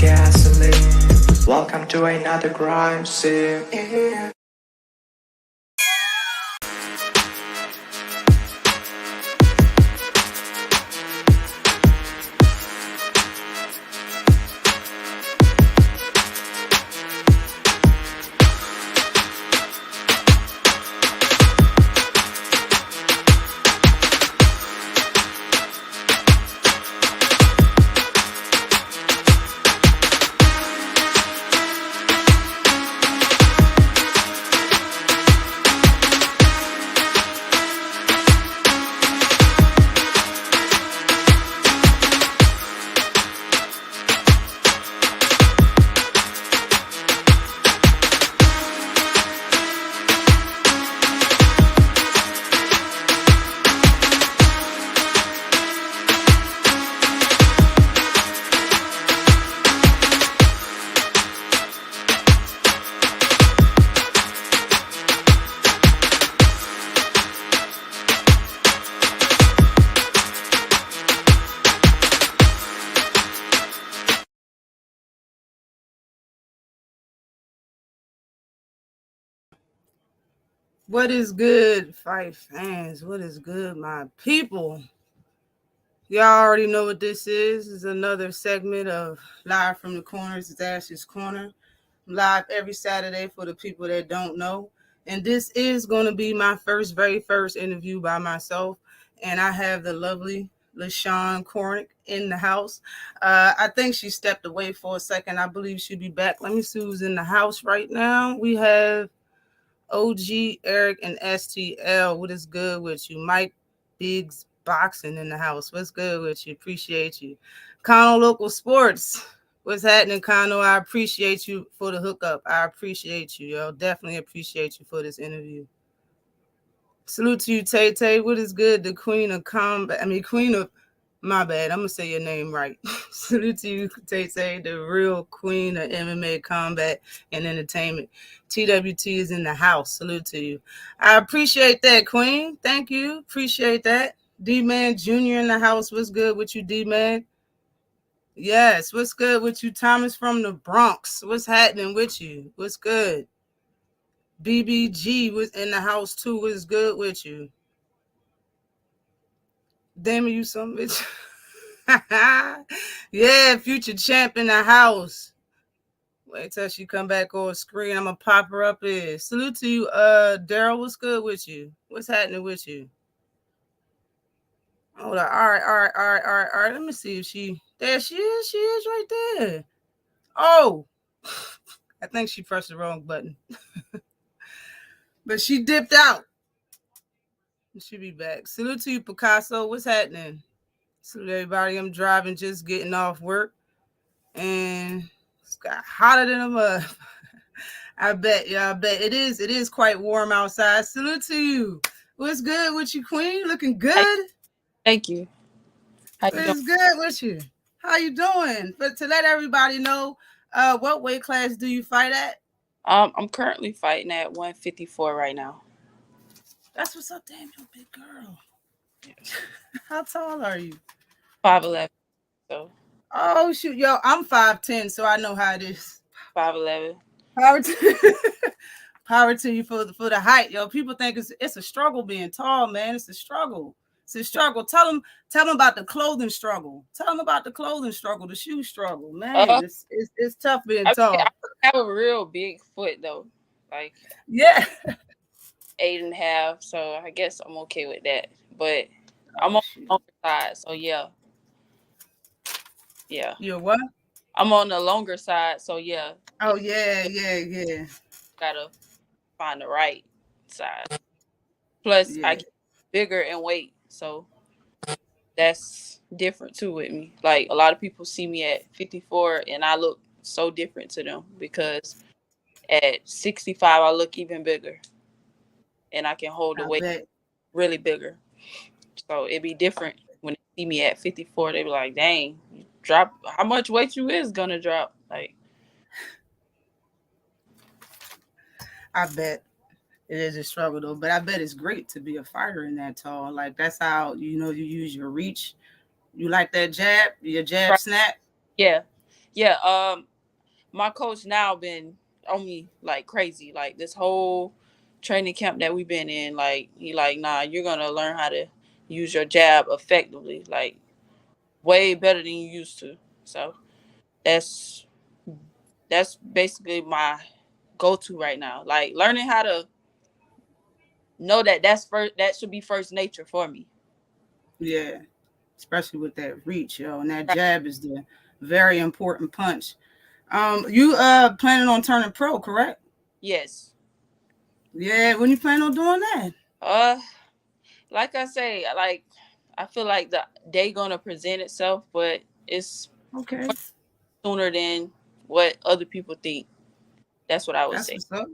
gasoline. Welcome to another crime scene. What is good, fight fans? What is good, my people? Y'all already know what this is. This is another segment of Live from the Corners. It's Ash's Corner. I'm live every Saturday for the people that don't know. And this is going to be my very first interview by myself. And I have the lovely Lashon Cornick in the house. I think she stepped away for a second. I believe she'll be back. Let me see who's in the house right now. We have OG, Eric, and STL. What is good with you? Mike Biggs Boxing in the house. What's good with you? Appreciate you. Kano Local Sports. What's happening, Kano? I appreciate you for the hookup. I appreciate you, yo. Definitely appreciate you for this interview. Salute to you, Tay Tay. What is good? The queen of combat. Queen of... My bad. I'm going to say your name right. Salute to you, Tay Tay, the real queen of MMA combat and entertainment. TWT is in the house. Salute to you. I appreciate that, queen. Thank you. Appreciate that. D-Man Jr. in the house. What's good with you, D-Man? Yes. What's good with you, Thomas from the Bronx? What's happening with you? What's good? BBG was in the house, too. What's good with you? Damn you some bitch. Yeah, future champ in the house. Wait till she come back on screen. I'm gonna pop her up here. Salute to you, Daryl. What's good with you? What's happening with you? Hold on. All right. Let me see if she there. She is right there. Oh, I think she pressed the wrong button. But she dipped out. She'll be back. Salute to you, Picasso. What's happening? Salute everybody. I'm driving, just getting off work. And it's got hotter than a mud. I bet it is quite warm outside. Salute to you. What's good with you, Queen? Looking good. Thank you. What's good with you? How you doing? But to let everybody know, what weight class do you fight at? I'm currently fighting at 154 right now. That's what's up, damn, you big girl. How tall are you? 5'11". So. Oh shoot, yo, I'm 5'10", so I know how it is. 5'11". Power to you for the height, yo. People think it's a struggle being tall, man. It's a struggle. It's a struggle. Tell them about the clothing struggle. Tell them about the clothing struggle, the shoe struggle, man. It's tough being tall. I have a real big foot though, like 8.5. So I guess I'm okay with that. But I'm on the longer side, so yeah. Yeah. You're what? I'm on the longer side, so yeah. Oh yeah. Gotta find the right size. Plus, I get bigger in weight, so that's different too with me. Like a lot of people see me at 54, and I look so different to them because at 65 I look even bigger, and I can hold the weight really bigger. So it'd be different when they see me at 54. They be like, "Dang, you drop how much weight you is gonna drop?" Like, I bet it is a struggle though, but I bet it's great to be a fighter in that tall. Like that's how you use your reach. You like that jab, your jab snap? Yeah. Yeah, my coach now been on me like crazy. Like this whole training camp that we've been in, like he like, nah, you're gonna learn how to use your jab effectively, like way better than you used to. So that's that's basically my go to right now. Like learning how to know that that's first, that should be first nature for me. Yeah, especially with that reach, yo, and that Right. jab is the very important punch. You planning on turning pro, correct? Yes. Yeah, when you plan on doing that? Uh, like I say, like I feel like the day gonna present itself, but it's Okay, sooner than what other people think. That's what I would that's say. what's up.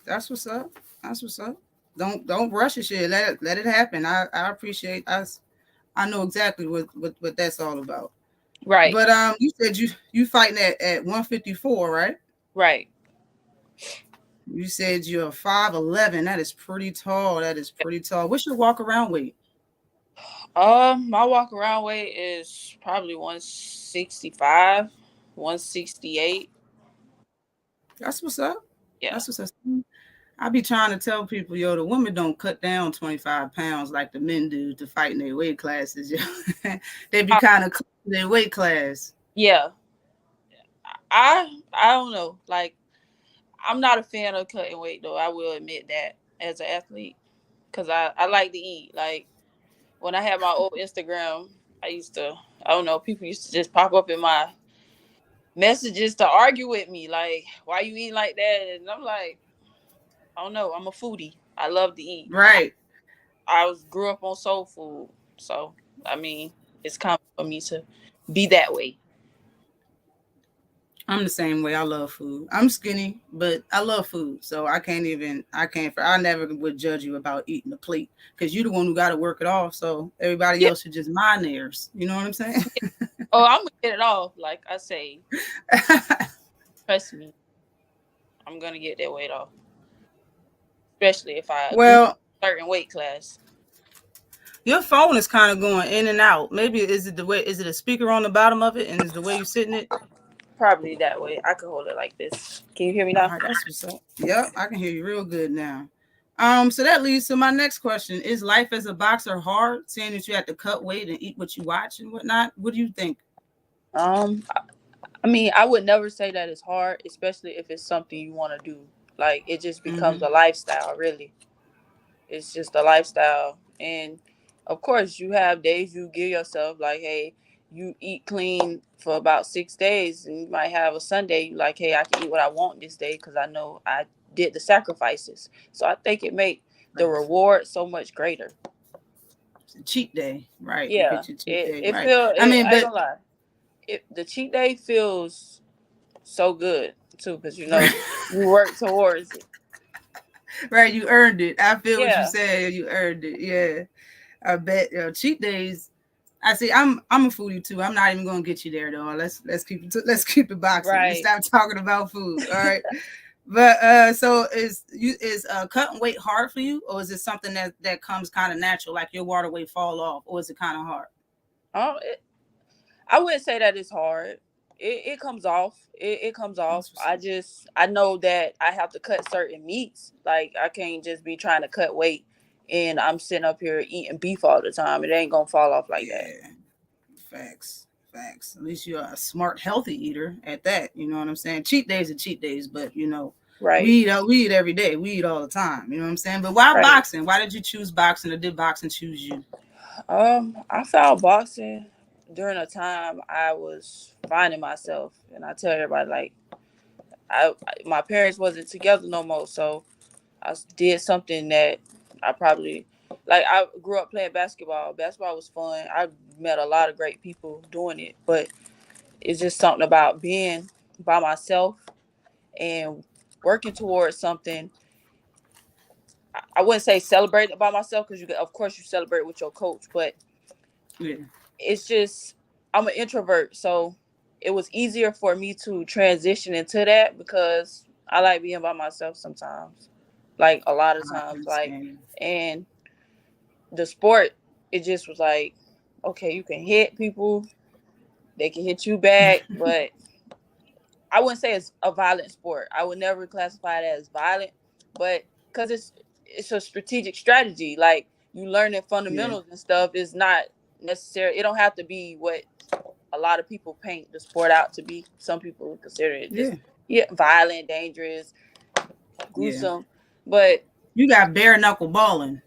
That's what's up. That's what's up. Don't rush your shit. Let it happen. I appreciate us. I know exactly what that's all about. Right. But you said you fighting at 154, right? Right. You said you're 5'11". That is pretty tall. That is pretty tall. What's your walk around weight? My walk around weight is probably 165, 168. That's what's up. Yeah. That's what's up. I be trying to tell people, yo, the women don't cut down 25 pounds like the men do to fight in their weight classes. Yo. They be Uh, kind of close to their weight class. yeah. I don't know. Like I'm not a fan of cutting weight though. I will admit that as an athlete, cuz I like to eat. Like when I had my old Instagram, I used to, I don't know, people used to just pop up in my messages to argue with me like, why you eating like that? And I'm like, I don't know, I'm a foodie. I love to eat. Right. I was grew up on soul food, so I mean, it's common for me to be that way. I'm the same way. I love food. I'm skinny, but I love food. So I never would judge you about eating a plate because you're the one who got to work it off. So everybody Yeah. else should just mind theirs. You know what I'm saying? Oh, I'm gonna get it off. Like I say, trust me, I'm gonna get that weight off, especially if I do Well, certain weight class. your phone is kind of going in and out. Maybe is it the way? Is it a speaker on the bottom of it, and is the way you sitting it? Probably that way. I could hold it like this. Can you hear me All now? right, that's what's up. Yep, I can hear you real good now. So that leads to my next question: is life as a boxer hard, seeing that you have to cut weight and eat what you watch and whatnot? What do you think? Um, I mean, I would never say that it's hard, especially if it's something you want to do. Like it just becomes Mm-hmm. a lifestyle, really. It's just a lifestyle. And of course, you have days you give yourself, like, hey, you eat clean for about 6 days, and you might have a Sunday, you like, hey, I can eat what I want this day because I know I did the sacrifices. So I think it make the Right. reward so much greater. It's a cheat day, right? You Yeah, get your cheat it day, it right? feel I it, mean, I ain't but gonna lie. The cheat day feels so good too because right, you work towards it. right, you earned it. I feel what you Yeah, said. You earned it. Yeah, I bet. Cheat days. I see. I'm a foodie too. I'm not even gonna get you there though. Let's keep it boxing and right. stop talking about food. All right. But so is cutting weight hard for you, or is it something that comes kind of natural, like your water weight fall off, or is it kind of hard? Um, I wouldn't say that it's hard. It comes off. It comes off. That's what's up. I know that I have to cut certain meats. Like I can't just be trying to cut weight and I'm sitting up here eating beef all the time. It ain't gonna fall off like that. Yeah, facts, facts. At least you're a smart, healthy eater at that. You know what I'm saying? Cheat days are cheat days, but Right. we eat every day. We eat all the time. You know what I'm saying? But why Right. boxing? Why did you choose boxing, or did boxing choose you? I found boxing during a time I was finding myself, and I tell everybody like my parents wasn't together no more, so I did something that I probably like. I grew up playing basketball. Basketball was fun. I met a lot of great people doing it, but it's just something about being by myself and working towards something. I wouldn't say celebrating by myself because of course, you celebrate with your coach, but Yeah, it's just I'm an introvert, so it was easier for me to transition into that because I like being by myself sometimes, like a lot of I times, like understand. and the sport, it just was like, okay, you can hit people, they can hit you back, but I wouldn't say it's a violent sport. I would never classify it as violent, but because it's a strategic strategy. Like you learning Yeah. fundamentals and stuff is not necessary. It don't have to be what a lot of people paint the sport out to be. Some people would consider it just Yeah. violent, dangerous, Yeah. gruesome. But You got bare knuckle balling.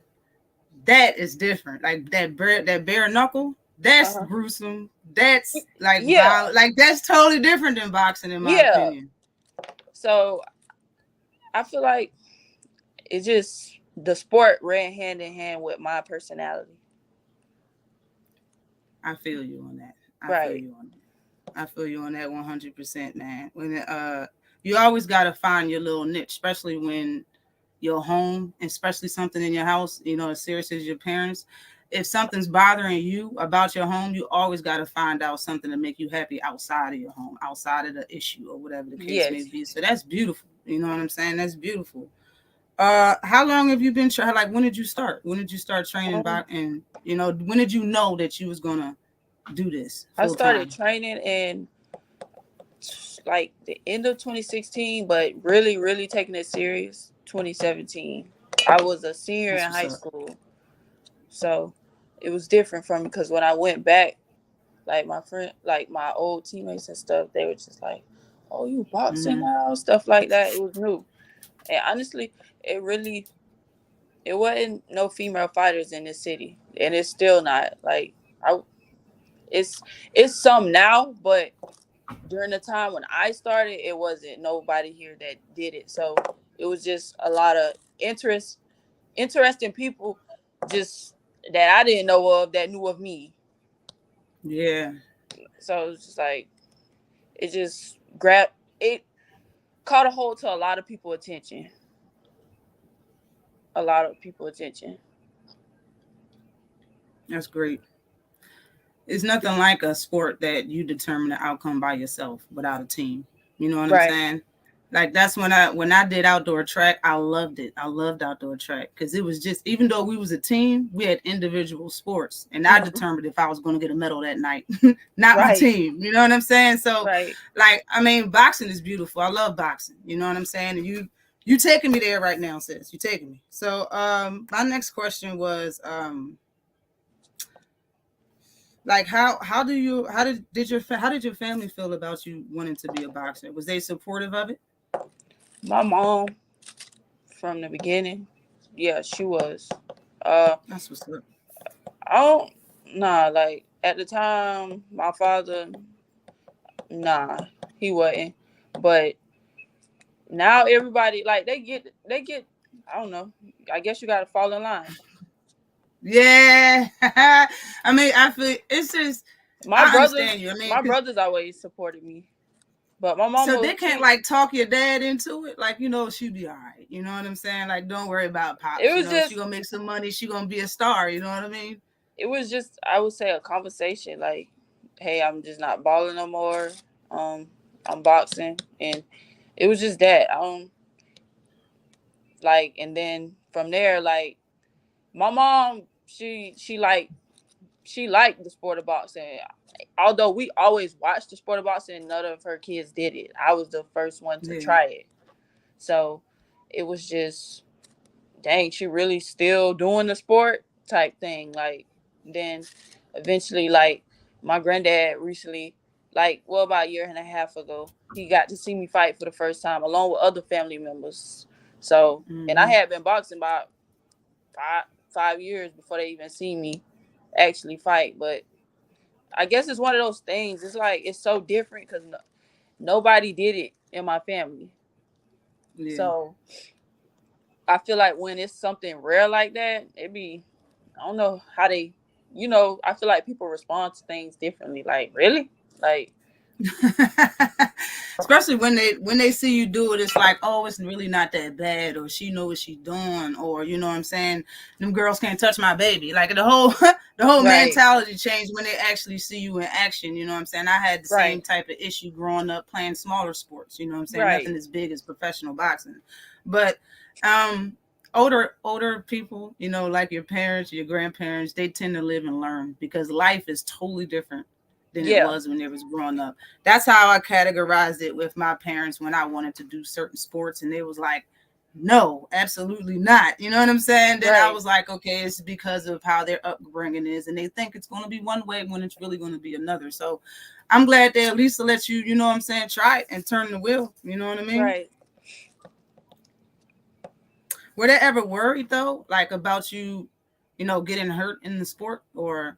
That is different. Like that bare knuckle, that's uh gruesome. That's like yeah, violent. Like that's totally different than boxing, in my yeah. opinion. So I feel like it's just the sport ran hand in hand with my personality. I feel you on that. I feel Right. you on that. I feel you on that 100%, man. When you always gotta find your little niche, especially when you're home, especially something in your house, as serious as your parents. If something's bothering you about your home, you always got to find out something to make you happy outside of your home, outside of the issue or whatever the case may Yes. be. So that's beautiful. You know what I'm saying? That's beautiful. How long have you been like when did you start? When did you start training back, and when did you know that you was gonna do this I full started time? training in like the end of 2016, but really, really taking it serious 2017. I was a senior That's in what's high up. school, so it was different from me because when I went back, like my friend, like my old teammates and stuff, they were just like, "Oh, you boxing Mm-hmm. now?" Stuff like that. It was new, and honestly, it really, it wasn't no female fighters in this city, and it's still not. Like I, it's it's some now, but during the time when I started, it wasn't nobody here that did it. So it was just a lot of interesting people, just that I didn't know of that knew of me. Yeah, So it was just like it just grabbed it, caught a hold to a lot of people attention. A lot of people attention. that's great. It's nothing like a sport that you determine the outcome by yourself without a team. You know what I'm Right. saying? Like that's when I did outdoor track, I loved it. I loved outdoor track because it was just, even though we was a team, we had individual sports, and I Mhm. determined if I was going to get a medal that night, not my Right. team. You know what I'm saying? So, Right. like, I mean, boxing is beautiful. I love boxing. You know what I'm saying? And you taking me there right now, sis. You taking me. So, my next question was, like how did your family feel about you wanting to be a boxer? Was they supportive of it? My mom from the beginning, yeah, she was. Uh, That's what's up. I don't, nah, like at the time, my father, nah, he wasn't. But now everybody, like they get. I don't know. I guess you gotta fall in line. Yeah. I mean, I feel it's just, My I brothers, understand you. I mean, my because brothers always supported me, but my so mama, they can't like talk your dad into it. Like, she'd be all right. You know what I'm saying? Like, don't worry about it pops. was She just, gonna make some money. She gonna be a star. You know what I mean? I would say a conversation like, hey, I'm just not balling no more. Um, I'm boxing, and it was just that. Like, and then from there, like my mom, she liked the sport of boxing. Although we always watched the sport of boxing, none of her kids did it. I was the first one to Yeah. try it. So it was just, dang, she really still doing the sport type thing. Like, then eventually, like, my granddad recently, like, well, about a year and a half ago, he got to see me fight for the first time along with other family members. So, and I Mm-hmm. had been boxing about 5 years before they even see me actually fight. But I guess it's one of those things. It's like it's so different because nobody did it in my family. Yeah. So I feel like when it's something rare like that, it be, I don't know how they, I feel like people respond to things differently. Like, really? Like, Especially when they see you do it, it's like, oh, it's really not that bad, or she know what she's doing, or you know what I'm saying, them girls can't touch my baby. Like the whole the whole right, mentality changed when they actually see you in action. You know what I'm saying? I had the same right, type of issue growing up playing smaller sports. You know what I'm saying? right, Nothing as big as professional boxing, but um older people, like your parents, your grandparents, they tend to live and learn because life is totally different than it was when they was growing up. That's how I categorized it with my parents when I wanted to do certain sports, and they was like, no, absolutely not. You know what I'm saying? Then I was like, okay, it's because of how their upbringing is, and they think it's going to be one way when it's really going to be another. So I'm glad they at least let you, you know what I'm saying, try it and turn the wheel. You know what I mean? Right. Were they ever worried though, like about you, you know, getting hurt in the sport, or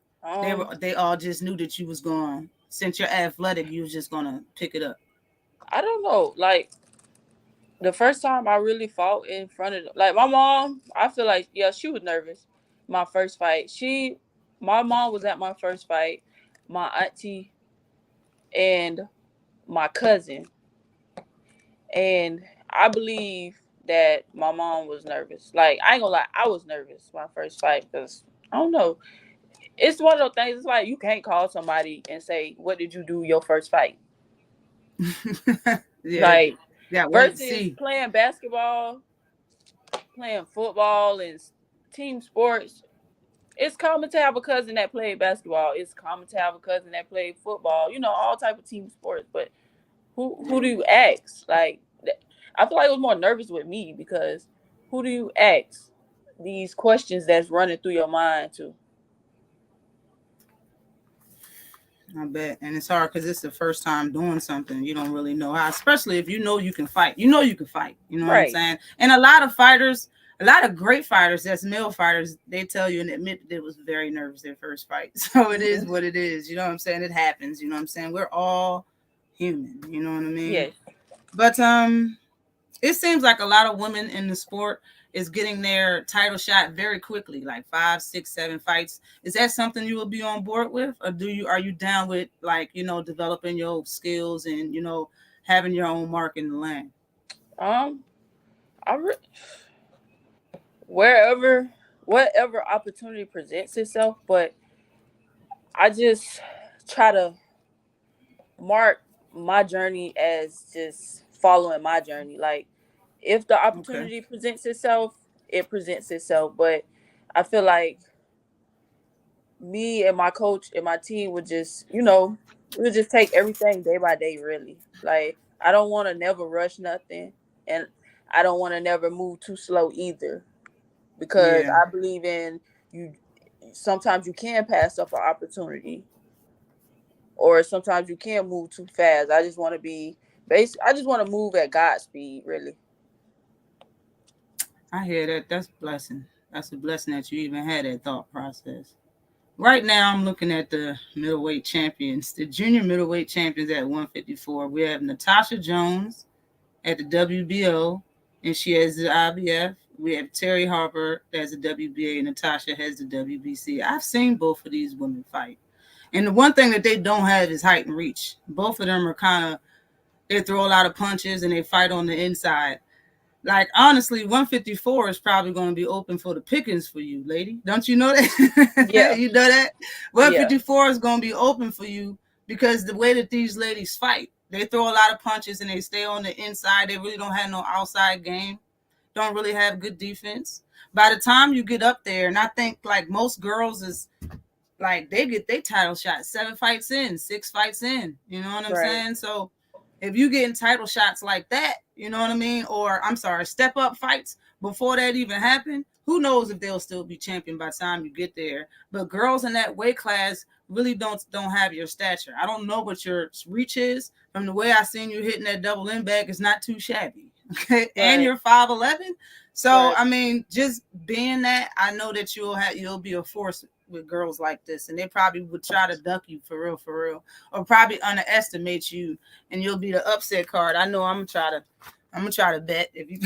they all just knew that you was going, since you're athletic, you was just gonna pick it up? I don't know. Like the first time I really fought in front of like my mom, I feel like she was nervous. My first fight, my mom was at my first fight, my auntie and my cousin, and I believe that my mom was nervous. Like I ain't gonna lie, I was nervous my first fight because I don't know. It's one of those things. It's like you can't call somebody and say, "What did you do your first fight?" Like Wait to versus see. playing basketball, playing football, and team sports. It's common to have a cousin that played basketball. It's common to have a cousin that played football. You know, all type of team sports. But who do you ask? Like, I feel like I was more nervous with me because who do you ask these questions that's running through your mind to? I bet. And it's hard because it's the first time doing something. You don't really know how, especially if you know you can fight. You know you can fight. You know what I'm saying? And a lot of fighters, a lot of great fighters, that's male fighters, they tell you and admit that they was very nervous their first fight. So it is what it is. You know what I'm saying? It happens. You know what I'm saying? We're all human. You know what I mean? Yes. But it seems like a lot of women in the sport is getting their title shot very quickly, like 5, 6, 7 fights. Is that something you will be on board with, or are you down with, like, you know, developing your skills and, you know, having your own mark in the land? Wherever, whatever opportunity presents itself, but I just try to mark my journey as just following my journey. Like if the opportunity presents itself, it presents itself. But I feel like me and my coach and my team would just, we would just take everything day by day, really. Like I don't want to never rush nothing, and I don't want to never move too slow either, because I believe in you. Sometimes you can pass up an opportunity, or sometimes you can't move too fast. I just want to be I just want to move at God's speed, really. I hear that. That's a blessing. That's a blessing that you even had that thought process. Right now, I'm looking at the middleweight champions, the junior middleweight champions at 154. We have Natasha Jones at the WBO, and she has the IBF. We have Terry Harper as the WBA, and Natasha has the WBC. I've seen both of these women fight. And the one thing that they don't have is height and reach. Both of them are kind of, they throw a lot of punches and they fight on the inside. Like, honestly, 154 is probably going to be open for the pickings for you, lady. Don't you know that? Yeah. You know that? 154 is going to be open for you because the way that these ladies fight, they throw a lot of punches and they stay on the inside. They really don't have no outside game. Don't really have good defense. By the time you get up there, and I think like most girls is like they get their title shot 7 fights in, 6 fights in. You know what I'm saying? So if you getting title shots like that, you know what I mean? Or I'm sorry, step up fights before that even happened, who knows if they'll still be champion by the time you get there. But girls in that weight class really don't have your stature. I don't know what your reach is. From the way I seen you hitting that double end bag, it's not too shabby. Okay. Right. And you're 5'11". So I mean, just being that, I know that you'll be a force with girls like this, and they probably would try to duck you for real, or probably underestimate you, and you'll be the upset card. I know I'm gonna try to bet if you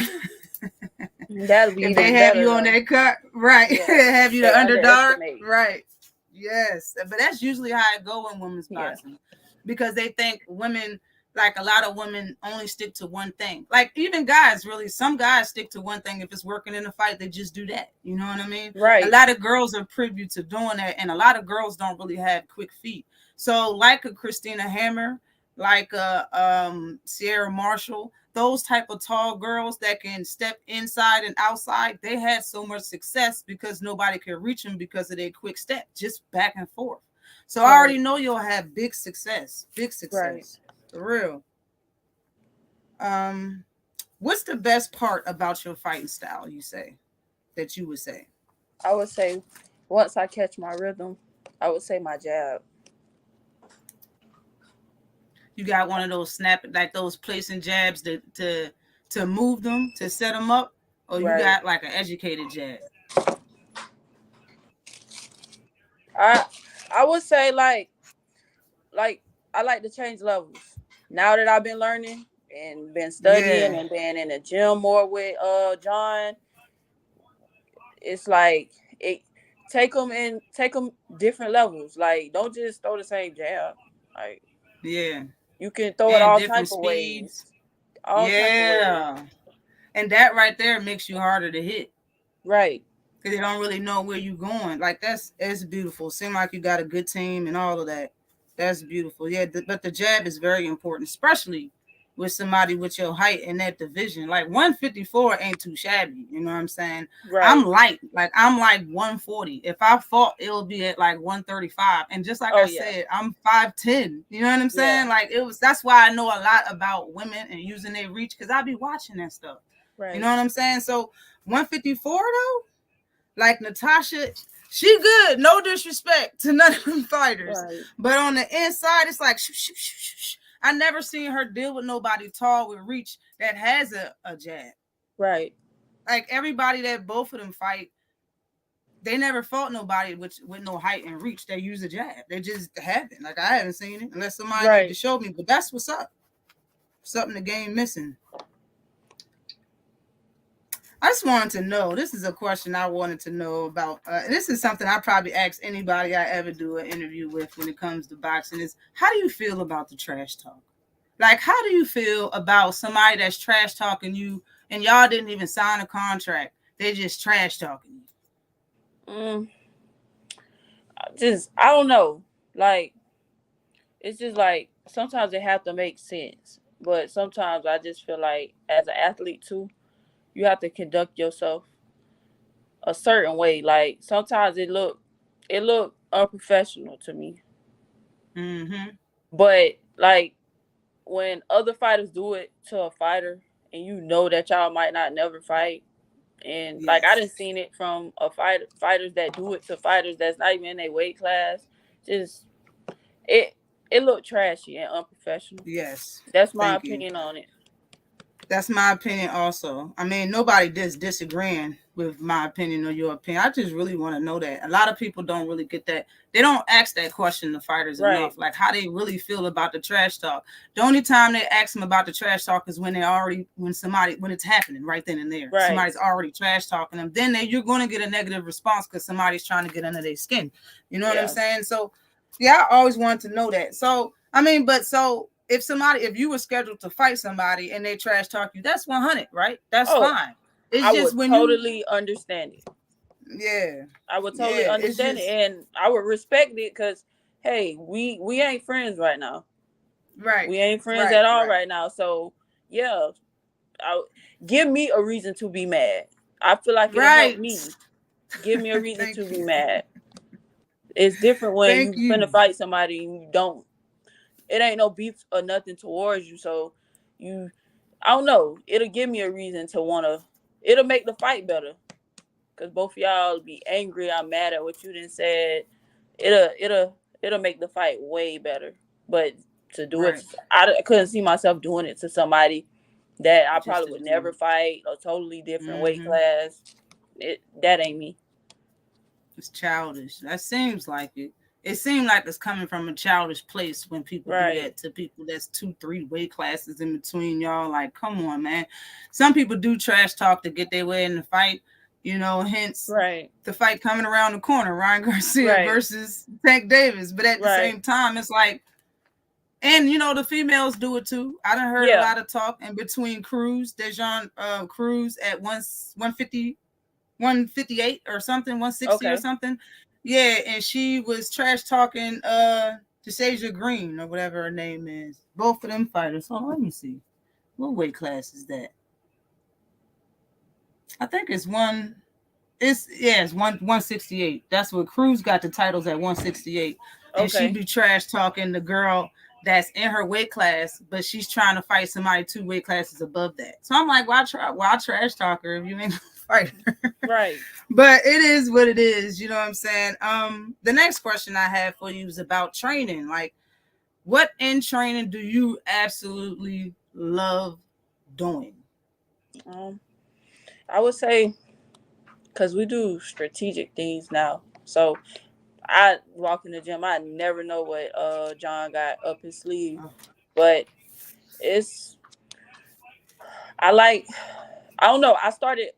that'll be if they have you on that card, right? Have you the underdog, right? Yes, but that's usually how it go in women's boxing, because they think women. Like a lot of women only stick to one thing. Like even guys, really, some guys stick to one thing. If it's working in a fight, they just do that. You know what I mean? Right. A lot of girls are privy to doing that, and a lot of girls don't really have quick feet. So like a Christina Hammer, like a Sierra Marshall, those type of tall girls that can step inside and outside, they had so much success because nobody could reach them because of their quick step, just back and forth. So I already know you'll have big success. Big success. For real. What's the best part about your fighting style, you say? That you would say? I would say once I catch my rhythm, I would say my jab. You got one of those snap, like those placing jabs to move them, to set them up, or you got like an educated jab? I would say like I like to change levels. Now that I've been learning and been studying and been in the gym more with John, it's like it take them different levels. Like don't just throw the same jab. Like you can throw it all different type of speeds. ways. All type of ways. And that right there makes you harder to hit. Right. Because they don't really know where you're going. Like it's beautiful. Seem like you got a good team and all of that. That's beautiful. Yeah, but the jab is very important, especially with somebody with your height in that division. Like 154 ain't too shabby. You know what I'm saying? Right. I'm light. Like I'm like 140. If I fought, it'll be at like 135. And just like I said, I'm 5'10. You know what I'm saying? Like that's why I know a lot about women and using their reach, because I be watching that stuff. Right. You know what I'm saying? So 154 though? Like Natasha, she good. No disrespect to none of them fighters. Right. But on the inside, it's like, shh. I never seen her deal with nobody tall with reach that has a jab. Right. Like everybody that both of them fight, they never fought nobody with no height and reach. They use a jab. They just haven't. Like I haven't seen it unless somebody need to show me. But that's what's up. Something the game missing. I just wanted to know, this is a question I wanted to know about. This is something I probably ask anybody I ever do an interview with when it comes to boxing is, how do you feel about the trash talk? Like, how do you feel about somebody that's trash talking you and y'all didn't even sign a contract? They're just trash talking you. I don't know. Like, it's just like, sometimes it have to make sense. But sometimes I just feel like, as an athlete too, you have to conduct yourself a certain way. Like sometimes it look unprofessional to me. Mm-hmm. But like when other fighters do it to a fighter, and you know that y'all might not never fight, and like I done seen it from fighters that do it to fighters that's not even in their weight class. Just it looked trashy and unprofessional. Yes, that's my opinion on it. That's my opinion also. I mean, nobody disagreeing with my opinion or your opinion. I just really want to know that. A lot of people don't really get that. They don't ask that question to fighters enough, like how they really feel about the trash talk. The only time they ask them about the trash talk is when when it's happening right then and there. Right. Somebody's already trash talking them. Then you're going to get a negative response because somebody's trying to get under their skin. You know what I'm saying? So, yeah, I always wanted to know that. So, I mean, if you were scheduled to fight somebody and they trash talk you, that's 100, right? That's fine. It's I just would totally understand it. Yeah. I would totally understand it, and I would respect it because, hey, we ain't friends right now. Right. We ain't friends at all right now. So, yeah, give me a reason to be mad. I feel like it'll help me. Give me a reason to be mad. It's different when you finna fight somebody and you don't. It ain't no beef or nothing towards you, so I don't know. It'll give me a reason to wanna. It'll make the fight better, cause both of y'all be angry. I'm mad at what you done said. It'll make the fight way better. But to do it, I couldn't see myself doing it to somebody that I probably would never fight, a totally different weight class. That ain't me. It's childish. That seems like it. It seems like it's coming from a childish place when people do that to people that's 2-3 weight classes in between y'all. Like, come on, man. Some people do trash talk to get their way in the fight, you know, hence the fight coming around the corner, Ryan Garcia versus Tank Davis. But at the same time, it's like, and you know, the females do it too. I done heard a lot of talk in between Dejan Cruz at 150, 158 or something, 160 or something. Yeah, and she was trash talking Desasia Green or whatever her name is. Both of them fighters. Oh, let me see. What weight class is that? I think it's 168. That's what Cruz got the titles at 168. and she Okay. be trash talking the girl that's in her weight class, but she's trying to fight somebody 2 weight classes above that. So I'm like, why trash talk her if you ain't gonna fight her? Right. But it is what it is, you know what I'm saying? The next question I have for you is about training. Like, what in training do you absolutely love doing? Um, I would say because we do strategic things now. So I walk in the gym. I never know what John got up his sleeve, Oh, but it's I like. I don't know. I started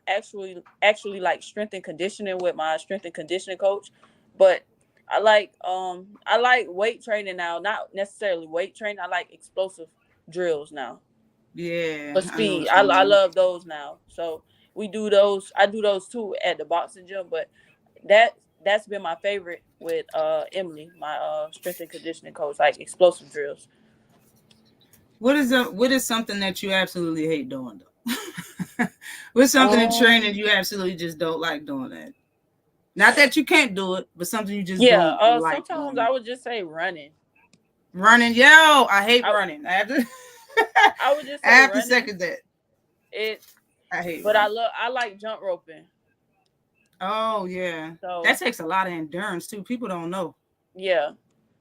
actually like strength and conditioning with my strength and conditioning coach, but I like weight training now. Not necessarily weight training. I like explosive drills now yeah, for I know speed. what I you mean. love those now. So we do those. I do those too at the boxing gym, but that that's been my favorite with Emily, my strength and conditioning coach, like explosive drills. What is something that you absolutely hate doing though? What's something in training Um, you absolutely just don't like doing that? Not that you can't do it, but something you just yeah. don't like Sometimes doing I it. would just say running. Running, yo, I hate I running. I have to I would just I say have to running. second that. It, I hate but running. I like jump roping. Oh yeah. So That takes a lot of endurance too. People don't know. yeah.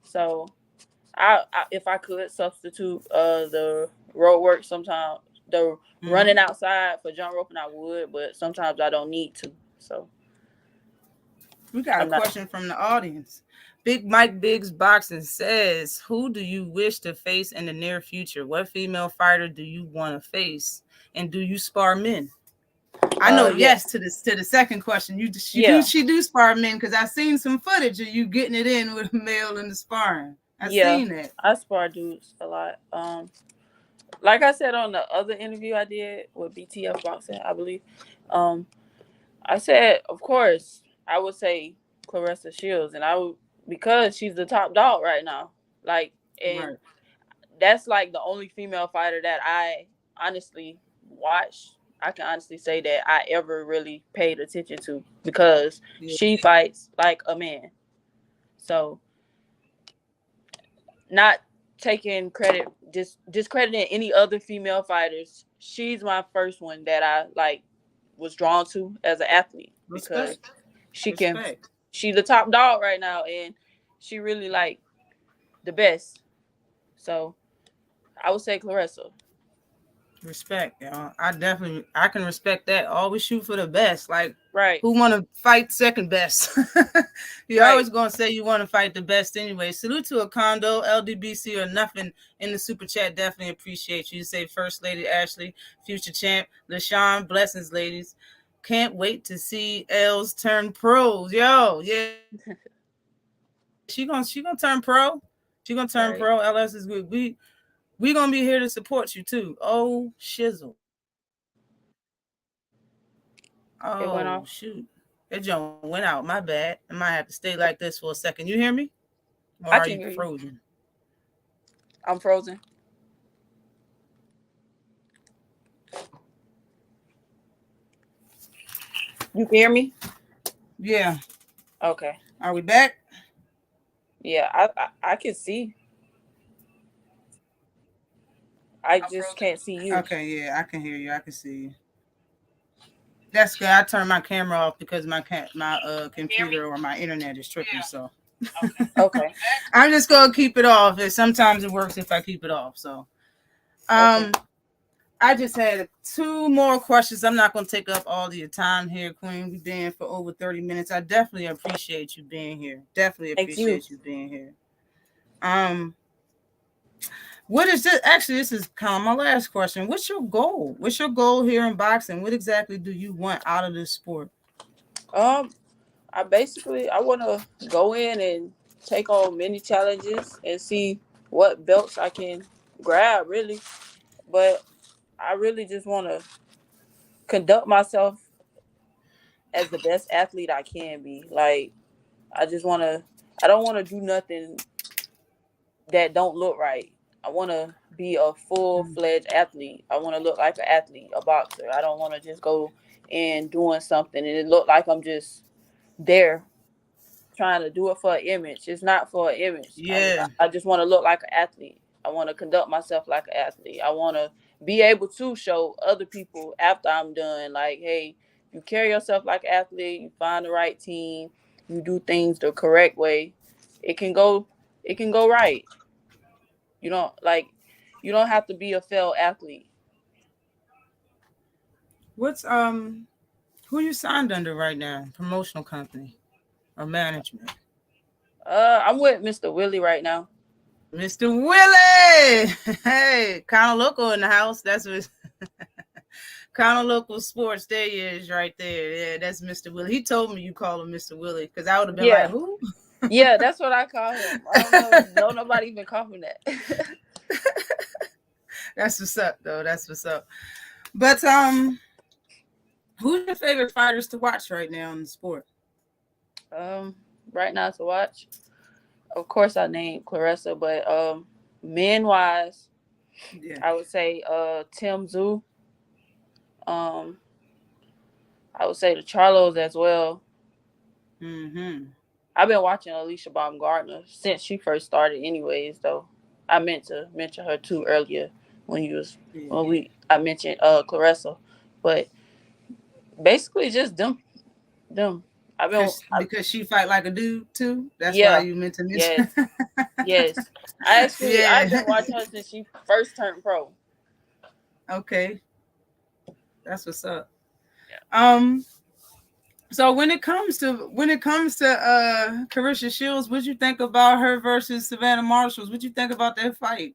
So I if I could substitute the road work sometimes the Mm-hmm. running outside for jump roping I would, but sometimes I don't need to. So We got a I'm not question from the audience. Big Mike Biggs Boxing says, "Who do you wish to face in the near future? What female fighter do you want to face? And do you spar men?" I know yeah. yes to the second question. Yeah. She do spar men because I seen some footage of you getting it in with a male in the sparring. I Yeah. seen that. I spar dudes a lot. Like I said on the other interview I did with BTF Boxing, I believe. Um I said, of course, I would say Clarissa Shields, and I would because she's the top dog right now. Like, and Right. that's like the only female fighter that I honestly watch. I can honestly say that I ever really paid attention to because Yeah. she fights like a man. So, not taking credit, just discrediting any other female fighters. She's my first one that I like was drawn to as an athlete because Respect. she can Respect. she's the top dog right now and she really like the best. So I would say Clarissa. Respect, I can respect that. Always shoot for the best. Like Right. who want to fight second best? You're Right. always gonna say you want to fight the best anyway. Salute to a condo, LDBC or nothing in the super chat. Definitely appreciate you. You say First Lady Ashley, future champ, Lashon, blessings, ladies. Can't wait to see Els turn pros. Yo, yeah, she gonna turn pro. She gonna turn Right. pro. LS is good. We gonna be here to support you too. Oh shizzle. It went Oh off. shoot. That jump went out. My bad. I might have to stay like this for a second. You hear me? Or I are you can hear you. frozen? I'm frozen. You can hear me? Yeah. Okay. Are we back? Yeah, I can see. I just can't see you. Okay, yeah, I can hear you. I can see you. That's good. I turned my camera off because my computer or my internet is tripping. So Okay. I'm just gonna keep it off. Sometimes it works if I keep it off. So Okay. um I just had 2 more questions. I'm not going to take up all of your time here, Queen. We've been for over 30 minutes. I definitely appreciate you being here. Definitely Thank you. appreciate you being here. Um, what is this? Actually, this is kind of my last question. What's your goal? What's your goal here in boxing? What exactly do you want out of this sport? Um, I want to go in and take on many challenges and see what belts I can grab, really. But I really just want to conduct myself as the best athlete I can be. Like I just want to. I don't want to do nothing that don't look right. I want to be a full-fledged athlete. I want to look like an athlete, a boxer. I don't want to just go and doing something and it look like I'm just there trying to do it for an image. It's not for an image. Yeah. I just want to look like an athlete. I want to conduct myself like an athlete. I want to be able to show other people after I'm done, like, hey, you carry yourself like an athlete, you find the right team, you do things the correct way, it can go right. You don't you don't have to be a failed athlete. What's who you signed under right now? Promotional company or management? I'm with Mr. Willie right now. Mr. Willie. Hey, kind of local in the house. That's what kind of local sports. There he is right there. Yeah, that's Mr. Willie. He told me you call him Mr. Willie because I would have been like, who? Yeah, that's what I call him. I don't know. No, nobody even call him that. That's what's up, though. That's what's up. But who's your favorite fighters to watch right now in the sport? Right now to watch, of course, I named Clarissa, but men wise, yeah, I would say Tim Tszyu. I would say the Charlos as well. I've been watching Alicia Baumgartner since she first started, anyways. Though I meant to mention her too earlier when I mentioned Clarissa, but basically just them. I've been because she fight like a dude too. That's why you meant to mention. Yes. I've been watching her since she first turned pro. Okay, that's what's up. Yeah. So when it comes to Clarissa Shields, what you think about her versus Savannah Marshall? What you think about that fight?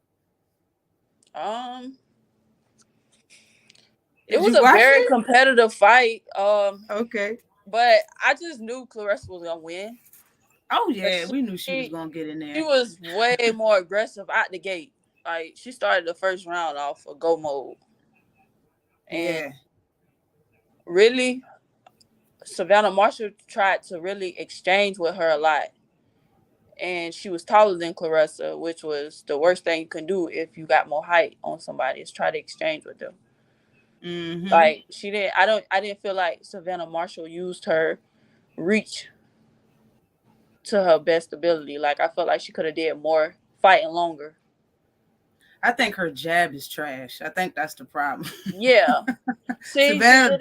It was a very competitive fight. Okay. But I just knew Clarissa was gonna win. Oh yeah, we knew she was gonna get in there. She was way more aggressive out the gate. Like she started the first round off of go mode. And really, Savannah Marshall tried to really exchange with her a lot. And she was taller than Clarissa, which was the worst thing you can do if you got more height on somebody, is try to exchange with them. Like I didn't feel like Savannah Marshall used her reach to her best ability. Like I felt like she could have did more fighting longer. I think her jab is trash. I think that's the problem. Yeah. See, Savannah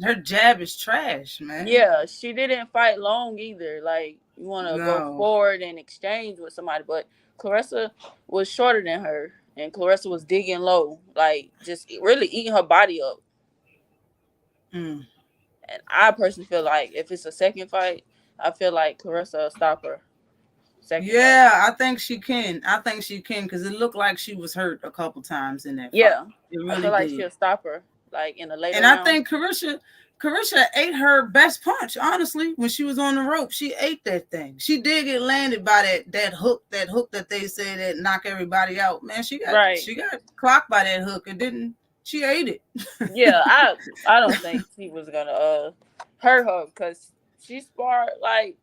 her jab is trash, man. Yeah, she didn't fight long either. Like you want to go forward and exchange with somebody, but Clarissa was shorter than her, and Clarissa was digging low, like just really eating her body up. And I personally feel like if it's a second fight, I feel like Clarissa will stop her. Fight. I think she can. Because it looked like she was hurt a couple times in that fight. Yeah, it really I feel like she'll stop her like in the later round. I think Clarissa ate her best punch, honestly, when she was on the rope. She ate that thing. She did get landed by that hook that they say that knock everybody out. Man, she got clocked by that hook. It didn't. She ate it. Yeah, I don't think she was gonna hurt her because she sparred like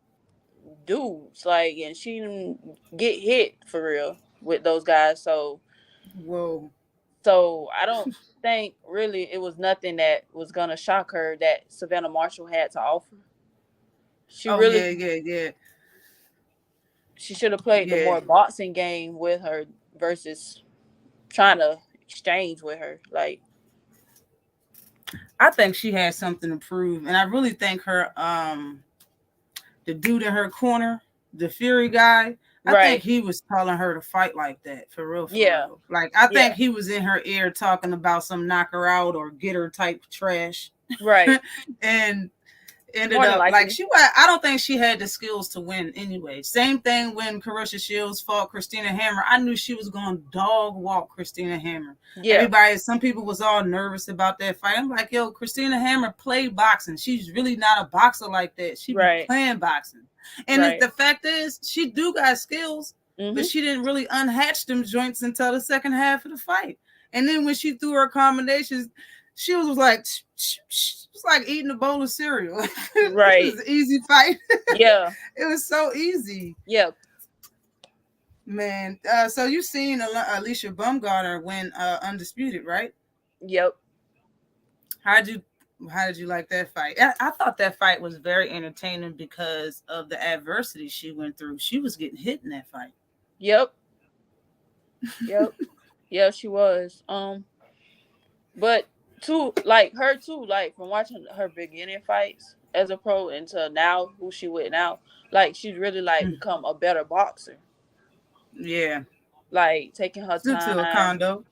dudes, like, and she didn't get hit for real with those guys. So, So I don't think really it was nothing that was gonna shock her that Savannah Marshall had to offer. She She should have played the more boxing game with her versus trying to exchange with her. Like, I think she had something to prove, and I really think her the dude in her corner, the Fury guy, I think he was telling her to fight like that for real. Real. Like I think he was in her ear talking about some knock her out or get her type trash. Right. And ended up like I don't think she had the skills to win anyway. Same thing when Clarissa Shields fought Christina Hammer. I knew she was going to dog walk Christina Hammer. Yeah. Some people was all nervous about that fight. I'm like, yo, Christina Hammer played boxing. She's really not a boxer like that. She was playing boxing. And the fact is, she do got skills, but she didn't really unhatch them joints until the second half of the fight. And then when she threw her combinations, she was like, it's like eating a bowl of cereal. Right. It was an easy fight. Yeah. It was so easy. Yeah. Man. So you seen Alicia Baumgartner win Undisputed, right? Yep. How did you like that fight? I thought that fight was very entertaining because of the adversity she went through. She was getting hit in that fight. Yep. Yep. Yeah, she was. But too, like her too, like from watching her beginning fights as a pro until now, who she with now, like she's really like become a better boxer. Yeah. Like taking her Due to a time. condo.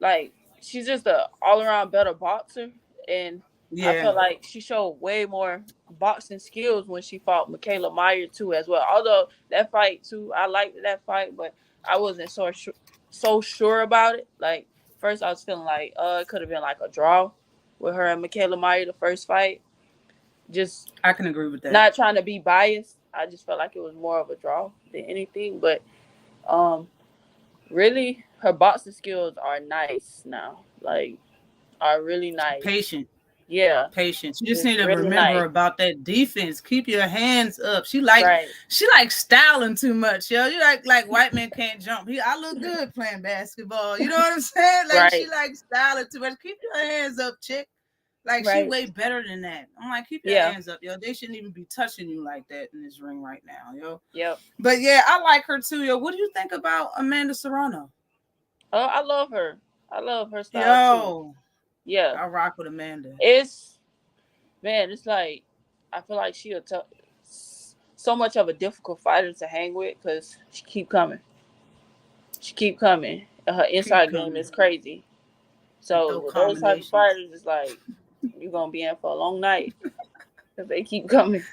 Like she's just a all around better boxer, and I Yeah. feel like she showed way more boxing skills when she fought Michaela Meyer too as well. Although that fight too, I liked that fight, but I wasn't so sure about it. Like first, I was feeling like it could have been like a draw with her and Michaela Meyer the first fight. Just I can agree with that. not trying to be biased. I just felt like it was more of a draw than anything, but um really, her boxing skills are nice now. Like, are really nice. Patient. Yeah. Patience. You just It's need to really remember nice. about that defense. Keep your hands up. She like styling too much, yo. You like white men can't jump. I look good playing basketball. You know what I'm saying? Like she like styling too much. Keep your hands up, chick. Like she way better than that. I'm like, keep your hands up, yo. They shouldn't even be touching you like that in this ring right now, yo. Yep. But yeah, I like her too, yo. What do you think about Amanda Serrano? Oh, I love her. I love her style too. Yeah. I rock with Amanda. It's like I feel like she'll so much of a difficult fighter to hang with because she keep coming. Her inside game is crazy. So with those type of fighters, it's like you're gonna be in for a long night because they keep coming.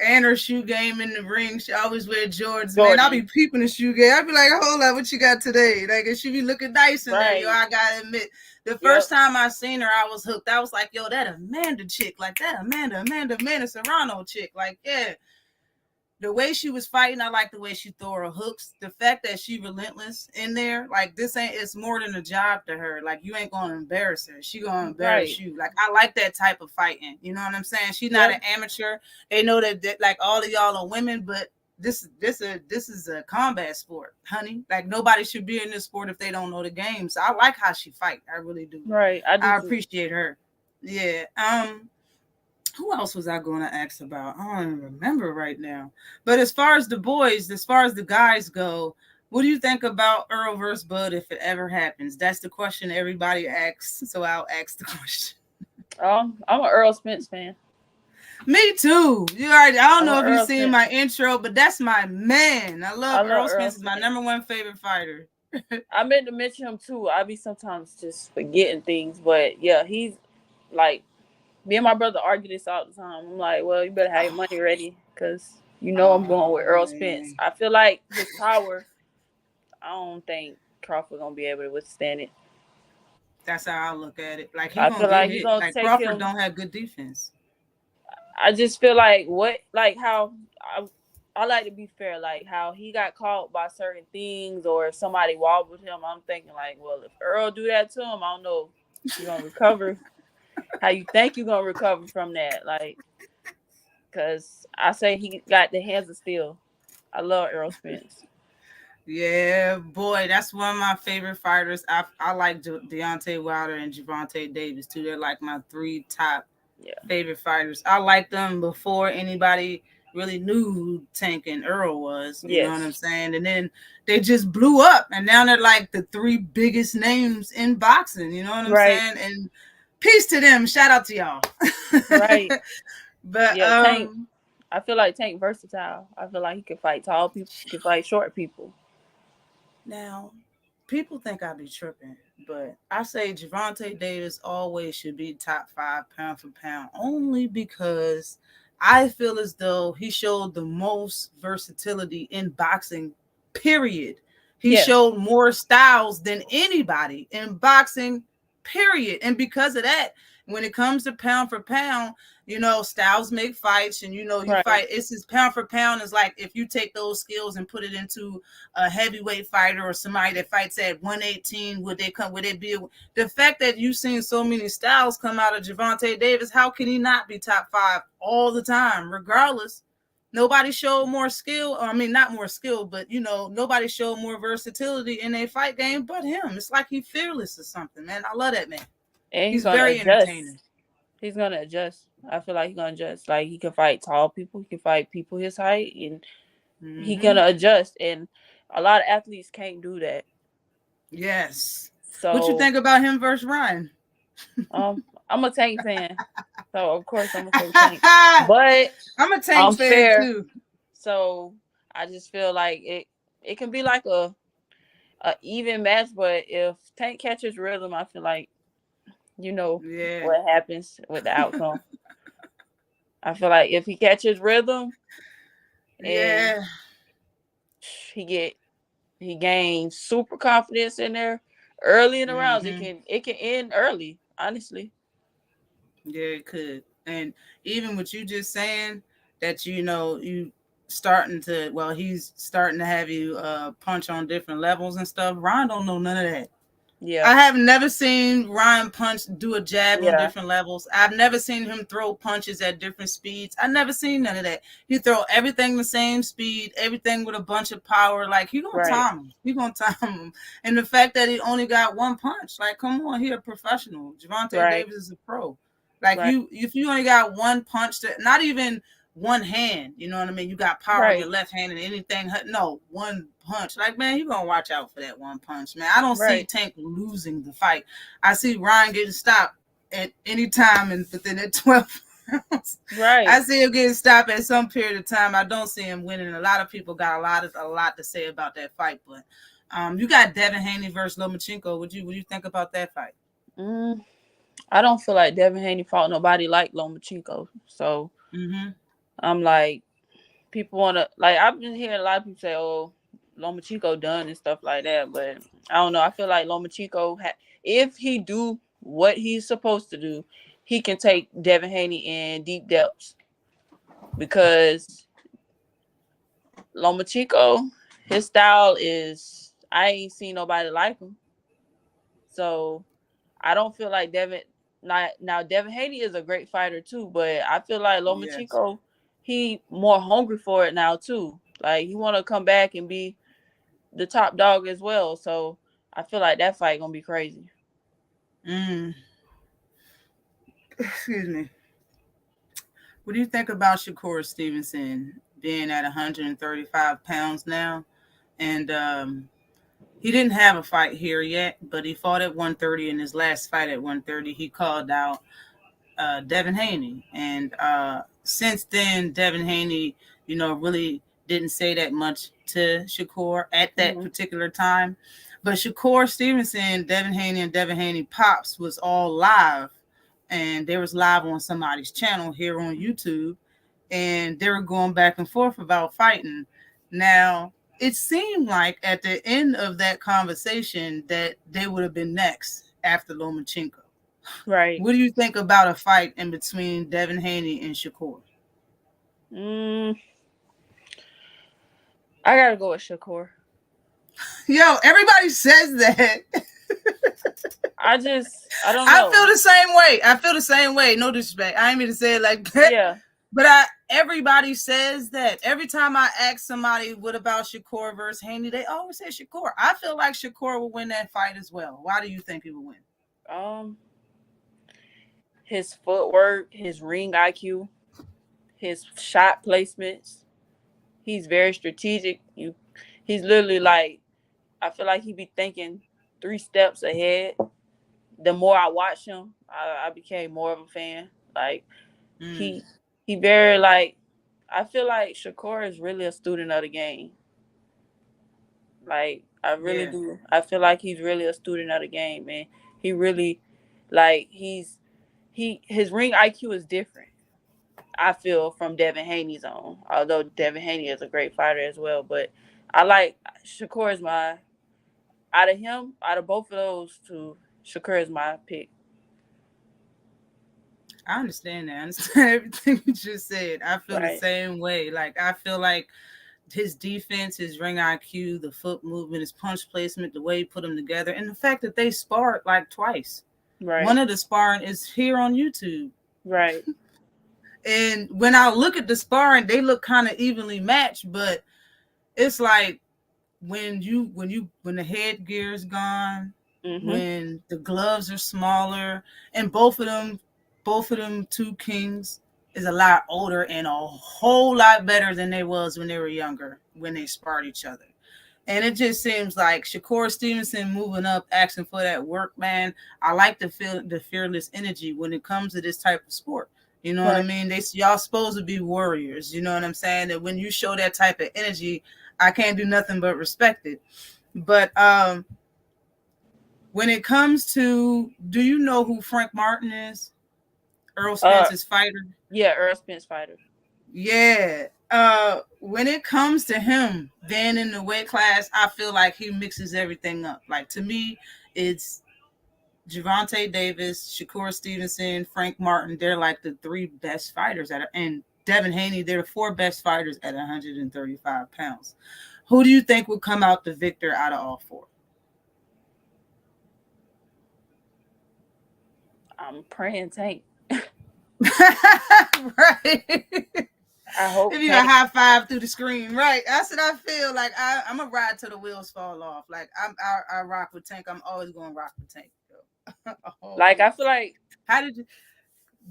And her shoe game in the ring, she always wear Jordans. Man, I'll be peeping the shoe game. I'll be like, hold up, what you got today? Like, she be looking nice in there, yo. I gotta admit, the first time I seen her, I was hooked. I was like, yo, that Amanda chick, like that Amanda Serrano chick, like, yeah. The way she was fighting, I like the way she threw her hooks. The fact that she relentless in there, like it's more than a job to her. Like you ain't gonna embarrass her. She gonna embarrass you. Like I like that type of fighting. You know what I'm saying? She's not an amateur. They know that like all of y'all are women, but this is a combat sport, honey. Like nobody should be in this sport if they don't know the game. So I like how she fight. I really do. Right. I appreciate her. Yeah. Who else was I going to ask about? I don't even remember right now. But as far as the boys, as far as the guys go, what do you think about Earl versus Bud if it ever happens? That's the question everybody asks. So I'll ask the question. I'm an Earl Spence fan. Me too. I don't know if you've seen my intro, but that's my man. I love Earl Spence. Is my number one favorite fighter. I meant to mention him too. I be sometimes just forgetting things, but yeah, he's like. Me and my brother argue this all the time. I'm like, well, you better have your money ready because I'm going with Earl Spence. I feel like his power, I don't think Crawford going to be able to withstand it. That's how I look at it. Like, I feel like he's going to take Crawford him. Don't have good defense. I just feel like how I like to be fair, like how he got caught by certain things or if somebody wobbled him. I'm thinking like, well, if Earl do that to him, I don't know if he's going to recover. How you think you're going to recover from that? Like, because I say he got the hands of steel. I love Earl Spence. Yeah, boy, that's one of my favorite fighters. I like Deontay Wilder and Gervonta Davis, too. They're like my three top favorite fighters. I liked them before anybody really knew who Tank and Earl was. You know what I'm saying? And then they just blew up. And now they're like the three biggest names in boxing. You know what I'm saying? And peace to them. Shout out to y'all. Right. But Tank, I feel like Tank versatile. I feel like he can fight tall people, he can fight short people. Now, people think I be tripping, but I say Gervonta Davis always should be top 5 pound for pound, only because I feel as though he showed the most versatility in boxing, period. He showed more styles than anybody in boxing, period. And because of that, when it comes to pound for pound, styles make fights, and you fight. It's just pound for pound is like if you take those skills and put it into a heavyweight fighter or somebody that fights at 118, would it be the fact that you've seen so many styles come out of Gervonta Davis? How can he not be top 5 all the time, regardless? Nobody showed more skill. I mean, not more skill, but nobody showed more versatility in a fight game but him. It's like he's fearless or something, man. I love that man. And he's very entertaining. He's gonna adjust. I feel like he's gonna adjust. Like he can fight tall people, he can fight people his height, and he Mm-hmm. gonna adjust. And a lot of athletes can't do that. Yes. What you So think about him versus Ryan? I'm a Tank fan, so of course I'm gonna say Tank. But I'm a Tank I'm fan fair, too. so I just feel like it can be like a even match. But if Tank catches rhythm, I feel like you know Yeah. what happens with the outcome. I feel like if he catches rhythm and Yeah. he get he gains super confidence in there early in the rounds, Mm-hmm. it can end early. Honestly, Yeah, it could. And even with you just saying that, you starting to, well, he's starting to have you punch on different levels and stuff. Ryan don't know none of that. yeah, I have never seen Ryan do a jab on yeah, different levels. I've never seen him throw punches at different speeds. I never seen none of that. He throw everything the same speed, everything with a bunch of power. Like he gonna right, time him. He gonna time him. And the fact that he only got one punch, like come on, he a professional. Javante right, Davis is a pro. Like right, if you only got one punch, not even one hand, you know what I mean? You got power in your right, left hand and anything. No, one punch. Like, man, you gonna watch out for that one punch, man. I don't see right, Tank losing the fight. I see Ryan getting stopped at any time and within that 12 rounds. I right. see him getting stopped at some period of time. I don't see him winning. A lot of people got a lot to say about that fight, but you got Devin Haney versus Lomachenko. What you think about that fight? Mm, I don't feel like Devin Haney fought nobody like Lomachenko. So Mm-hmm. I'm like, people want to like. I've been hearing a lot of people say, "Oh, Lomachenko done" and stuff like that. But I don't know. I feel like Lomachenko, if he do what he's supposed to do, he can take Devin Haney in deep depths because Lomachenko, his style is I ain't seen nobody like him. So I don't feel like Devin. Now Devin Haney is a great fighter too, but I feel like Yes. Lomachenko, he more hungry for it now too. Like he want to come back and be the top dog as well. So I feel like that fight gonna be crazy. Mm. Excuse me. What do you think about Shakur Stevenson being at 135 pounds now? And he didn't have a fight here yet, but he fought at 130. In his last fight at 130, he called out Devin Haney. And since then, Devin Haney, really didn't say that much to Shakur at that Mm-hmm. particular time. But Shakur Stevenson, Devin Haney, and Devin Haney Pops was all live. And they was live on somebody's channel here on YouTube. And they were going back and forth about fighting. Now, it seemed like at the end of that conversation that they would have been next after Lomachenko. Right. What do you think about a fight in between Devin Haney and Shakur? Mm, I gotta go with Shakur. Yo, everybody says that. I don't I feel know. the same way. I feel the same way. No disrespect. I ain't mean to say it like that. Yeah. But everybody says that. Every time I ask somebody what about Shakur versus Haney, they always say Shakur. I feel like Shakur will win that fight as well. Why do you think he will win? Um, his footwork, his ring IQ, his shot placements. He's very strategic. He's literally like I feel like he be thinking 3 steps ahead. The more I watch him, I became more of a fan. Like Mm, he he very like I feel like Shakur is really a student of the game. Like I really yeah. do. I feel like he's really a student of the game, and he really like his ring IQ is different. I feel from Devin Haney's own, although Devin Haney is a great fighter as well. But I like Shakur is my out of both of those two. Shakur is my pick. I understand that. I understand everything you just said. I feel the Right, same way. Like I feel like his defense, his ring IQ, the foot movement, his punch placement, the way he put them together, and the fact that they sparred like twice. One right, of the sparring is here on YouTube. right. And when I look at the sparring, they look kind of evenly matched, but it's like when the headgear is gone, Mhm. when the gloves are smaller, and both of them both of them two kings is a lot older and a whole lot better than they was when they were younger, when they sparred each other. And it just seems like Shakur Stevenson moving up, asking for that work, man. I like to feel the fearless energy when it comes to this type of sport. You know what I mean? Y'all supposed to be warriors. You know what I'm saying? That when you show that type of energy, I can't do nothing but respect it. But when it comes to, do you know who Frank Martin is? Earl Spence's fighter? Yeah, Earl Spence fighter. Yeah. When it comes to him being in the weight class, I feel like he mixes everything up. Like, to me, it's Gervonta Davis, Shakur Stevenson, Frank Martin. They're like the three best fighters and Devin Haney, they're the four best fighters at 135 pounds. Who do you think will come out the victor out of all four? I'm praying Tank. Right. I hope. If you a high five through the screen, right? That's what I feel like. I'm a ride till the wheels fall off. Like I rock with Tank. I'm always going to rock with Tank. Like, I feel like. How did you?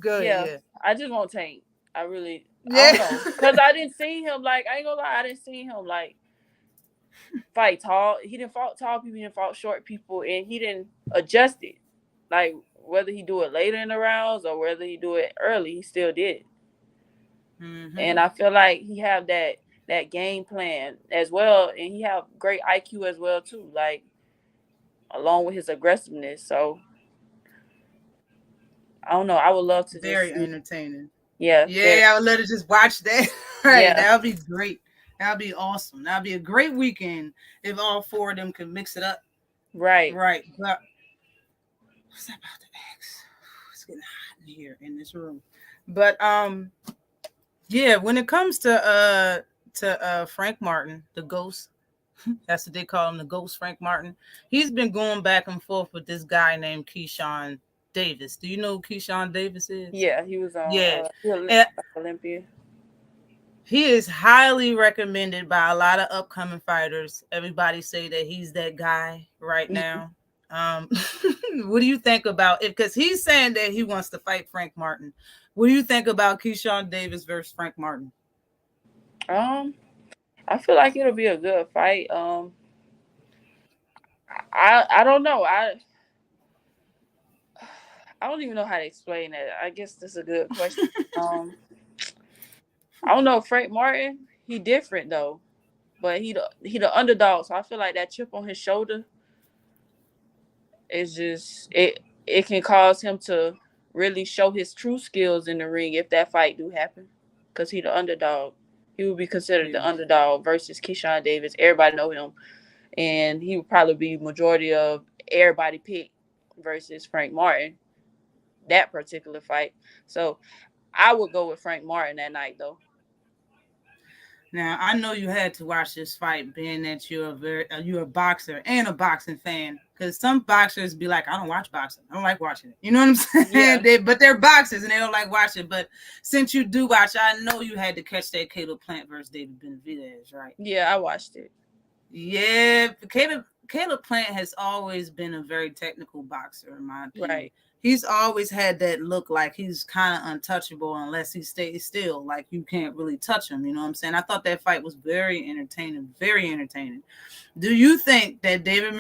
Good. Yeah. I just want Tank. I really. Yeah. I don't know, because I didn't see him. Like, I ain't gonna lie, I didn't see him like fight tall. He didn't fight tall people. He didn't fight short people, and he didn't adjust it. Like, whether he do it later in the rounds or whether he do it early, he still did. Mm-hmm. And I feel like he have that game plan as well, and he have great IQ as well too, like, along with his aggressiveness. So I don't know. I would love to. Very entertaining. Yeah. I would love to just watch that. Right. Yeah. That would be great. That would be awesome. That would be a great weekend if all four of them could mix it up. Right. But what's that about to ask? It's getting hot in here in this room. But yeah, when it comes to Frank Martin, the Ghost, that's what they call him, the Ghost Frank Martin. He's been going back and forth with this guy named Keyshawn Davis. Do you know who Keyshawn Davis is? Yeah, he was on Olympia. He is highly recommended by a lot of upcoming fighters. Everybody say that he's that guy right now. What do you think about it? Because he's saying that he wants to fight Frank Martin. What do you think about Keyshawn Davis versus Frank Martin? I feel like it'll be a good fight. I don't know. I don't even know how to explain it. I guess that's a good question. I don't know. Frank Martin, he different though, but he the underdog. So I feel like that chip on his shoulder is just it can cause him to really show his true skills in the ring if that fight do happen, because he the underdog. He would be considered the underdog versus Keyshawn Davis. Everybody know him, and he would probably be majority of everybody pick versus Frank Martin that particular fight. So I would go with Frank Martin that night though. Now, I know you had to watch this fight, being that you're a boxer and a boxing fan. Because some boxers be like, I don't watch boxing. I don't like watching it. You know what I'm saying? Yeah. But they're boxers and they don't like watching it. But since you do watch, I know you had to catch that Caleb Plant versus David Benavidez, right? Yeah, I watched it. Yeah, Caleb Plant has always been a very technical boxer, in my opinion. Right. He's always had that look like he's kind of untouchable unless he stays still. Like, you can't really touch him. You know what I'm saying? I thought that fight was very entertaining. Very entertaining. Do you think that David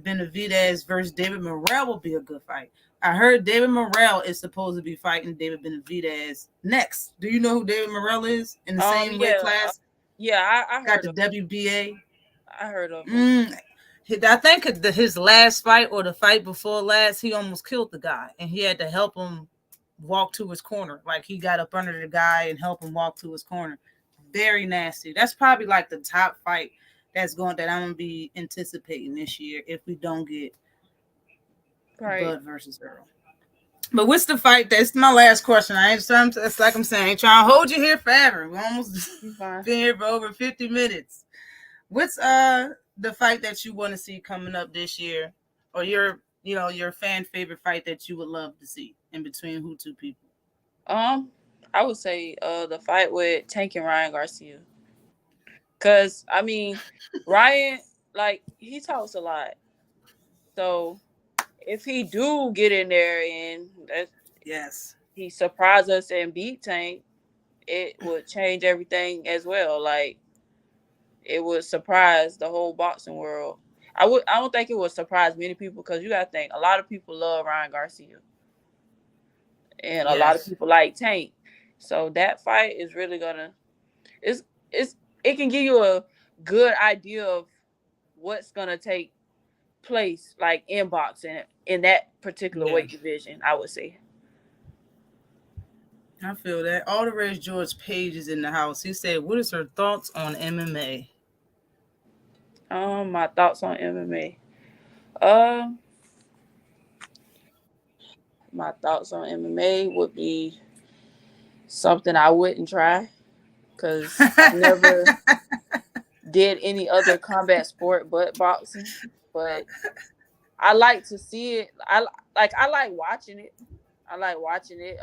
Benavidez versus David Morrell will be a good fight? I heard David Morrell is supposed to be fighting David Benavidez next. Do you know who David Morrell is in the same weight class? I heard got the WBA. I heard of him. I think his last fight or the fight before last, he almost killed the guy, and he had to help him walk to his corner. Like, he got up under the guy and helped him walk to his corner. Very nasty. That's probably like the top fight that I'm gonna be anticipating this year if we don't get Bud versus Earl. But what's the fight? That's my last question. It's like I'm saying, I ain't trying to hold you here forever. We almost been here for over 50 minutes. What's the fight that you want to see coming up this year, or your fan favorite fight that you would love to see in between who two people? I would say the fight with Tank and Ryan Garcia. Cause I mean, Ryan, like, he talks a lot. So if he do get in there and that Yes. he surprise us and beat Tank, it would change everything as well. Like it would surprise the whole boxing world. I don't think it would surprise many people because you gotta think a lot of people love Ryan Garcia and a lot of Yes. people like Tank. So that fight is really gonna it's it's it can give you a good idea of what's gonna take place like in boxing in that particular Yeah. weight division, I would say. I feel that. All the Rage George Page is in the house. He said, "What is her thoughts on MMA?" My thoughts on MMA. Um, my thoughts on MMA would be something I wouldn't try because I never did any other combat sport but boxing. But I like to see it. I like watching it. I like watching it.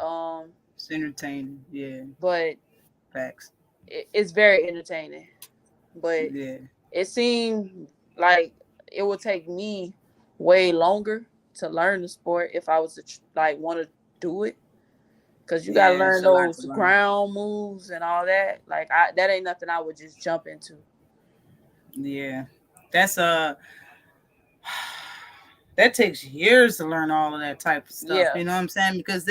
It's entertaining. Yeah. But Facts. it's very entertaining. But Yeah. it seemed like it would take me way longer to learn the sport if I was to like want to do it. Cause you gotta Yeah, it's learn a lot to those learn. ground moves and all that. Like that ain't nothing I would just jump into. Yeah. That's that takes years to learn all of that type of stuff. Yeah. You know what I'm saying? Because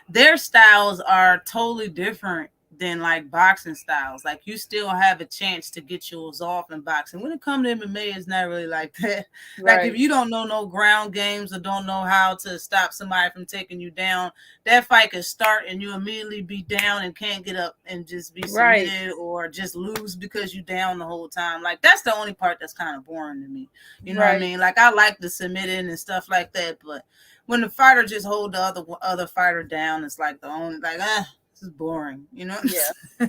their styles are totally different than like boxing styles. Like you still have a chance to get yours off in boxing. When it comes to MMA, it's not really like that. Like if Right. you don't know no ground games or don't know how to stop somebody from taking you down, that fight can start and you immediately be down and can't get up and just be Right. submitted or just lose because you down the whole time. Like that's the only part that's kind of boring to me. You know what I Right. mean? Like I like the submitting and stuff like that, but when the fighter just hold the other fighter down, it's like the only like this is boring. You know? Yeah.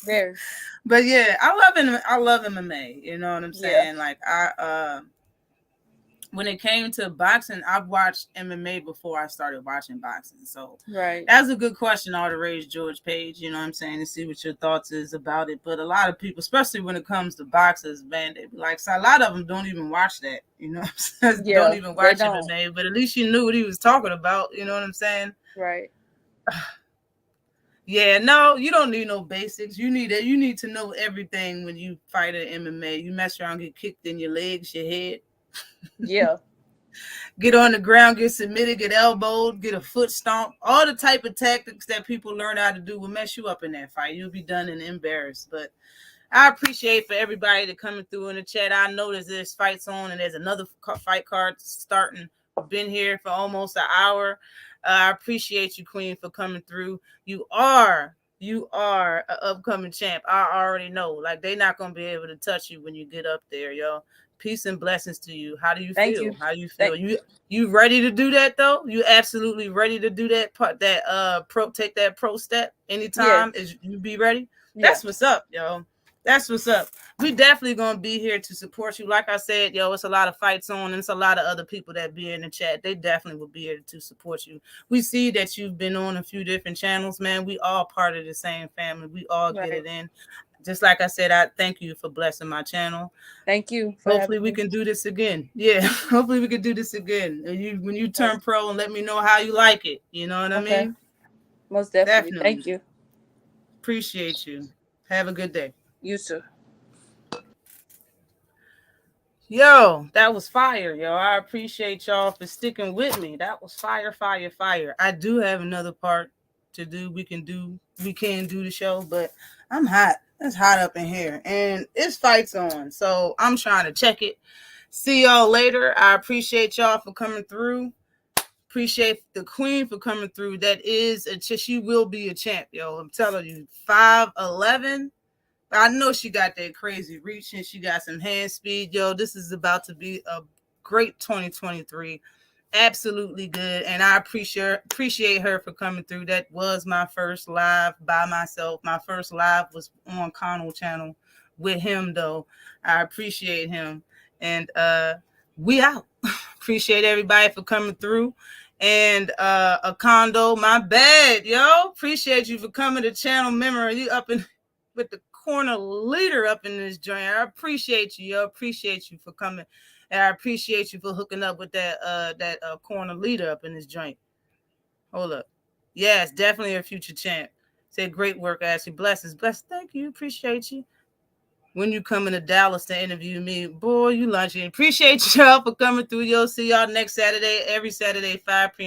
Very. But yeah, I love MMA. You know what I'm Yeah. saying? Like when it came to boxing, I've watched MMA before I started watching boxing. So Right. that's a good question, all the Rage George Page, you know what I'm saying, to see what your thoughts is about it. But a lot of people, especially when it comes to boxers, man, they be like, so a lot of them don't even watch that, you know what I'm saying? Yeah. Don't even They watch don't. MMA, but at least you knew what he was talking about, you know what I'm saying? Right. Yeah, no, you don't need no basics. You need to know everything when you fight at MMA. You mess around, get kicked in your legs, your head. Yeah. Get on the ground, get submitted, get elbowed, get a foot stomp. All the type of tactics that people learn how to do will mess you up in that fight. You'll be done and embarrassed. But I appreciate for everybody that coming through in the chat. I know there's fights on and there's another fight card starting. We've been here for almost an hour. I appreciate you, Queen, for coming through. You are an upcoming champ. I already know. Like they're not gonna be able to touch you when you get up there, yo. Peace and blessings to you. How do you Thank feel? you. How do you feel? You ready to do that though? You absolutely ready to do that part? Take that pro step anytime? Yeah. Is you be ready? Yeah. That's what's up, yo. That's what's up. We definitely gonna be here to support you. Like I said, yo, it's a lot of fights on, and it's a lot of other people that be in the chat. They definitely will be here to support you. We see that you've been on a few different channels, man. We all part of the same family. We all get it in. Just like I said, I thank you for blessing my channel. Thank you. Hopefully we can do this again. Yeah, hopefully we can do this again. When you turn pro, and let me know how you like it. You know what I mean? Most definitely. Thank you. Appreciate you. Have a good day. You too. Yo, that was fire, yo. I appreciate y'all for sticking with me. That was fire, fire, fire. I do have another part to do. We can do the show, but I'm hot. It's hot up in here. And it's fights on. So I'm trying to check it. See y'all later. I appreciate y'all for coming through. Appreciate the Queen for coming through. She will be a champ, yo. I'm telling you, 5'11". I know she got that crazy reach and she got some hand speed. Yo, this is about to be a great 2023. Absolutely good. And I appreciate her for coming through. That was my first live by myself. My first live was on Connell channel with him, though. I appreciate him. And we out. Appreciate everybody for coming through. And a condo, my bad, yo. Appreciate you for coming to channel memory. You up in with the corner leader up in this joint. I appreciate you, yo. Appreciate you for coming And I appreciate you for hooking up with that corner leader up in this joint. Hold up. Yes, definitely a future champ. Said great work, Ashley. Blessings. Thank you. Appreciate you. When you coming to Dallas to interview me, boy, you lunching. Appreciate y'all for coming through. You'll see y'all next Saturday, every Saturday, 5 p.m.